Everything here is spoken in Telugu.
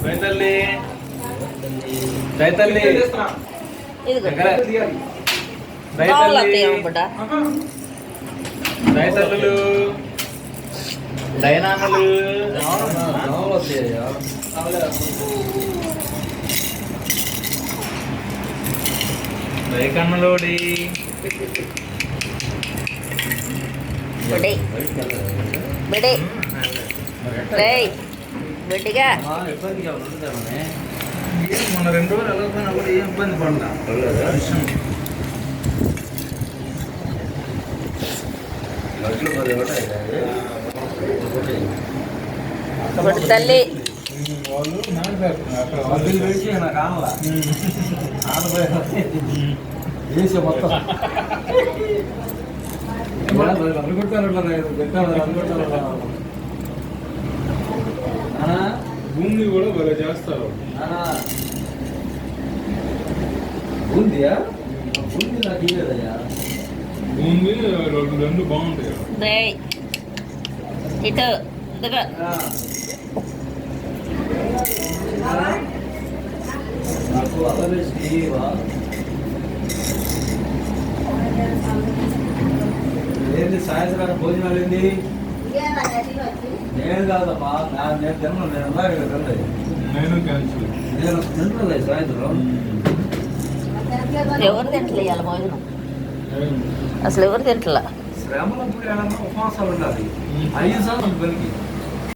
రైతల్లి రైతల్లి రైతల్లు డైనాములు రైకన్నులోడి బిడ్డగా మన 2 రోజులు వెళ్ళకపోయినా కూడా ఏం ఇబ్బంది పడలా తల్లి మొత్తం భూమి కూడా భలే చేస్తారు బూందియా బూంది నాకు ఇవ్వదయ్యా భూమి రెండు బాగుంటాయి ఇటు నాకు అలవేసి ఏంటి సాయంత్రం భోజనాలు ఏంటి నేను కాదమ్మా నేను తిన్నాను నేను అలాగే తినలేదు నేను తినలేదు సాయంత్రం ఎవరు తింటలే భోజనం అసలు ఎవరు తింటలా శ్రమలప్పుడు ఏమన్నా ఉపవాసాలు ఉండాలి 5 సార్లు పనికి